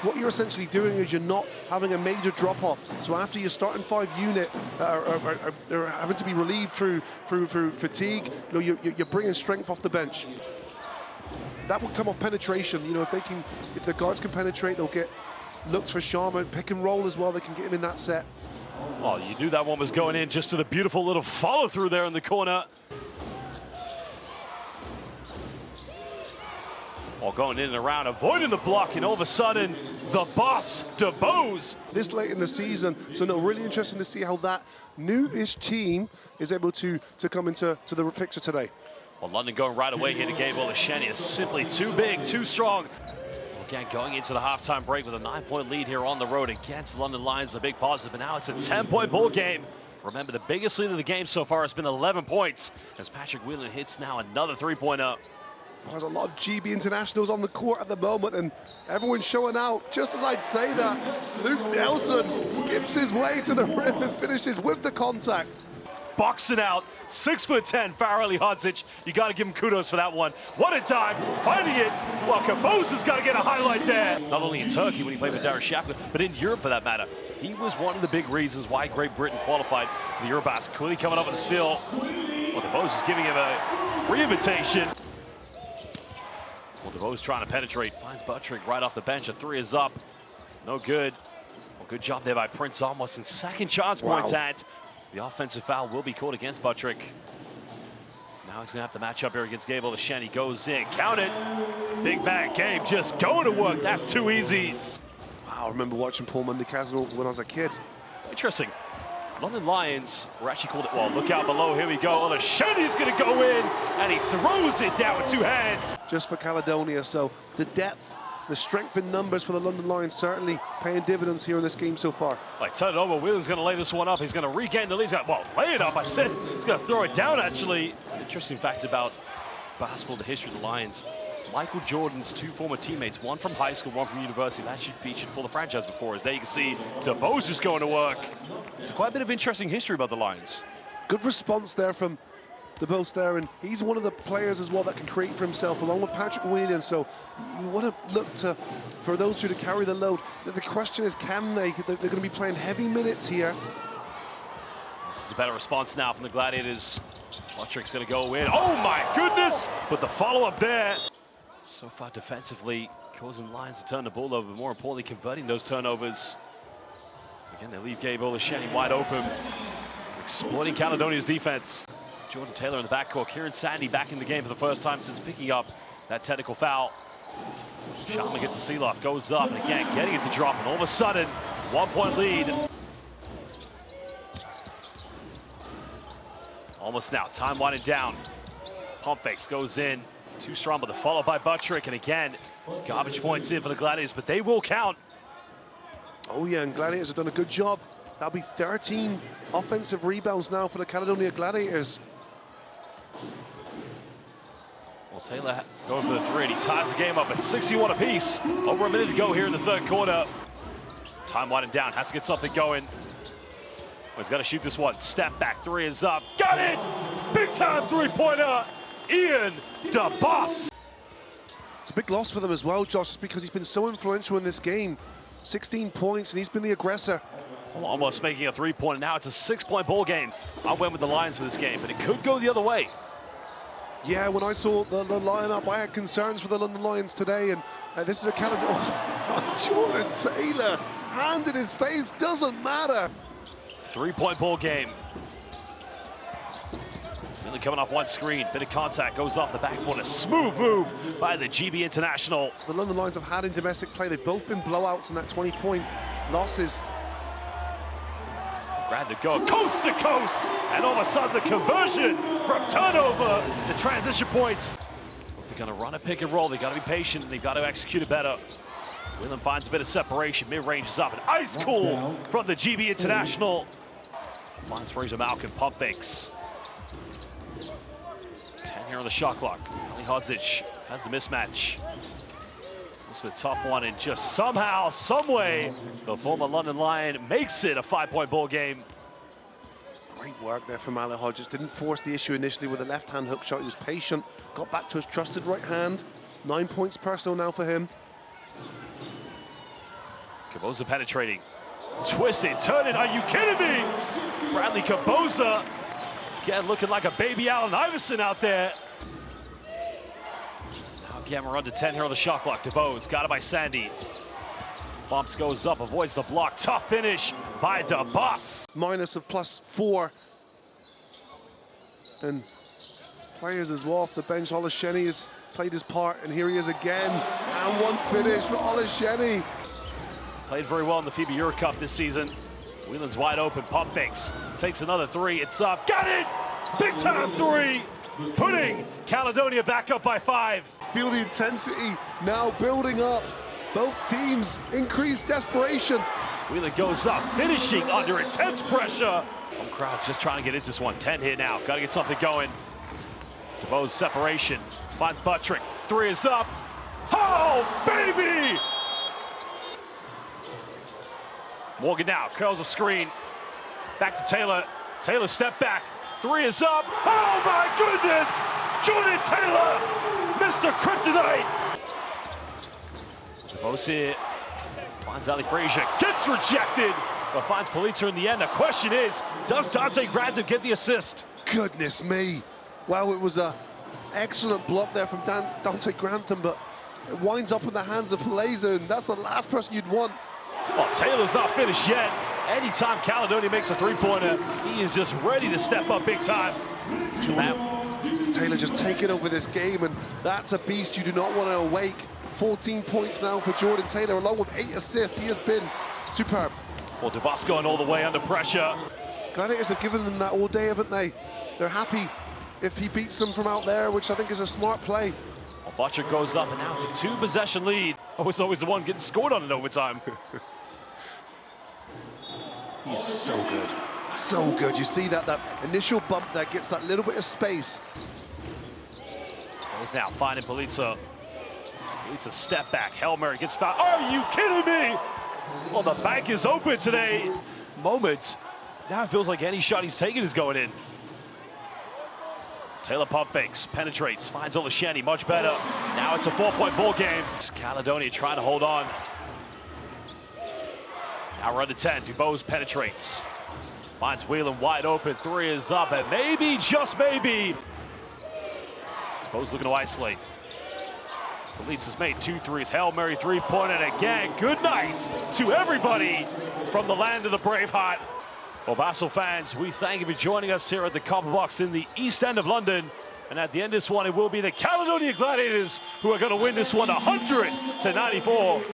what you're essentially doing is you're not having a major drop-off. So after your starting 5 unit are having to be relieved through fatigue, you know, you're bringing strength off the bench. That would come off penetration. You know, if the guards can penetrate, they'll get looks for Sharma. Pick and roll as well, they can get him in that set. Well, you knew that one was going in just to the beautiful little follow-through there in the corner. All going in and around, avoiding the block, and all of a sudden, the boss, DeBose. This late in the season, so no, really interesting to see how that new-ish team is able to come into the picture today. Well, London going right away here to Gabriel Osheni is simply too big, too strong. Again, going into the halftime break with a 9-point lead here on the road against the London Lions, a big positive, but now it's a 10-point ball game. Remember, the biggest lead of the game so far has been 11 points, as Patrick Whelan hits now another 3-pointer. There's a lot of GB internationals on the court at the moment, and everyone's showing out. Just as I'd say that, Luke Nelson skips his way to the rim and finishes with the contact. Boxing out, 6'10", Farrelly Hodzic. You got to give him kudos for that one. What a time, finding it. Well, Cabos has got to get a highlight there. Not only in Turkey when he played with Darren Shafka, but in Europe for that matter. He was one of the big reasons why Great Britain qualified for the Eurobasket. Clearly coming up with a steal. Well, Cabos is giving him a free invitation. Well, DeVos trying to penetrate, finds Buttrick right off the bench. A 3 is up, no good. Well, good job there by Prince almost in second chance points at. The offensive foul will be called against Buttrick. Now he's gonna have to match up here against Gabriel Osheni. Goes in, count it. Big back game, just going to work. That's too easy. Wow, I remember watching Paul Mundicasino when I was a kid. Interesting. London Lions were actually called it. Well, look out below. Here we go. Oh, Osheni's going to go in, and he throws it down with 2 hands. Just for Caledonia, so the depth, the strength in numbers for the London Lions certainly paying dividends here in this game so far. Like, turn it over. Whelan's going to lay this one up. He's going to regain the lead. Well, lay it up. I said he's going to throw it down, actually. Interesting fact about basketball, the history of the Lions. Michael Jordan's 2 former teammates, one from high school, one from university, have actually featured for the franchise before. As there you can see, DeBose is going to work. It's quite a bit of interesting history about the Lions. Good response there from DeBose there, and he's one of the players as well that can create for himself, along with Patrick Williams. So you want to look for those two to carry the load. The question is, can they? They're going to be playing heavy minutes here. This is a better response now from the Gladiators. Buttrick's going to go in. Oh my goodness! But the follow-up there. So far defensively, causing Lions to turn the ball over, but more importantly, converting those turnovers. Again, they leave Gabriel Osheni wide open, exploiting Caledonia's defense. Jordan Taylor in the backcourt, Kieran Sandy back in the game for the first time since picking up that technical foul. Sharma gets a seal-off, goes up, and again, getting it to drop, and all of a sudden, 1-point lead. Almost now, time winding down. Pump fakes, goes in. Too strong, but the follow by Buttrick, and again, garbage points in for the Gladiators, but they will count. Oh yeah, and Gladiators have done a good job. That'll be 13 offensive rebounds now for the Caledonia Gladiators. Well, Taylor going for the 3, and he ties the game up at 61 apiece. Over a minute to go here in the 3rd quarter. Time winding down, has to get something going. Oh, he's got to shoot this one. Step back, 3 is up. Got it! Big time 3-pointer. Ian, the boss. It's a big loss for them as well, Josh, because he's been so influential in this game. 16 points, and he's been the aggressor. Well, almost making a 3-pointer. Now it's a 6-point ball game. I went with the Lions for this game, but it could go the other way. Yeah, when I saw the lineup, I had concerns for the London Lions today, and this is a Caledonia. Jordan Taylor, hand in his face, doesn't matter. 3-point ball game. Really coming off one screen, bit of contact, goes off the backboard. A smooth move by the GB International. The London Lions have had in domestic play. They've both been blowouts in that 20-point losses. Grab to go coast to coast, and all of a sudden the conversion from turnover to transition points. If they're going to run a pick and roll, they've got to be patient, and they've got to execute it better. Whelan finds a bit of separation, mid-range is up, and ice cool from the GB International. Finds Fraser Malcolm, pump fakes. 10 here on the shot clock. Ali Hodzic has the mismatch. It's a tough one, and just somehow, someway, the former London Lion makes it a 5-point ball game. Great work there from Ali Hodges. Didn't force the issue initially with a left-hand hook shot. He was patient, got back to his trusted right hand. 9 points personal now for him. Caboza penetrating. Twisted, turning, are you kidding me? Bradley Caboza, again looking like a baby Allen Iverson out there. Now again, we're under 10 here on the shot clock. DeBose got it by Sandy. Bumps goes up, avoids the block. Tough finish by DeBose. Minus of +4. And players as well off the bench. Olasheni has played his part, and here he is again. And one finish for Olasheni. Played very well in the FIBA Euro Cup this season. Whelan's wide open, pump fakes. Takes another three, it's up. Got it! Big time three! Putting Caledonia back up by 5. Feel the intensity now building up. Both teams increased desperation. Whelan goes up, finishing under intense pressure. Some crowd just trying to get into this one. 10 here now, gotta get something going. DeBose separation, finds Buttrick. 3 is up. Oh, baby! Morgan now curls a screen. Back to Taylor. Taylor step back. 3 is up. Oh my goodness! Jordan Taylor, Mr. Kryptonite. DeBose here. Finds Ali Frazier. Gets rejected, but finds Polizza in the end. The question is, does Dante Grantham get the assist? Goodness me. Well, it was an excellent block there from Dante Grantham, but it winds up in the hands of Polizza, and that's the last person you'd want. Well, Taylor's not finished yet. Anytime Caledonia makes a three-pointer, he is just ready to step up big time. Taylor just taking over this game, and that's a beast you do not want to awake. 14 points now for Jordan Taylor, along with 8 assists. He has been superb. Well, DeBose going all the way under pressure. Gladiators have given them that all day, haven't they? They're happy if he beats them from out there, which I think is a smart play. Well, Butcher goes up, and now it's a 2-possession lead. Oh, it's always the one getting scored on in overtime. He is so good. So good. You see that initial bump that gets that little bit of space. Goes now finding Polizza. Polizza step back. Hail Mary gets fouled. Are you kidding me? Well, the bank is open today. Moment. Now it feels like any shot he's taking is going in. Taylor pump fakes, penetrates, finds Olasheni, much better. Now it's a 4-point ball game. Caledonia trying to hold on. Now we're under 10. DeBose penetrates. Finds Whelan wide open. 3 is up, and maybe, just maybe. DeBose looking to isolate. Polizza has made 2 threes. Hail Mary 3-pointer, and again, good night to everybody from the land of the Braveheart. Well, Basel fans, we thank you for joining us here at the Copper Box in the East End of London. And at the end of this one, it will be the Caledonia Gladiators who are going to win this one 100-94.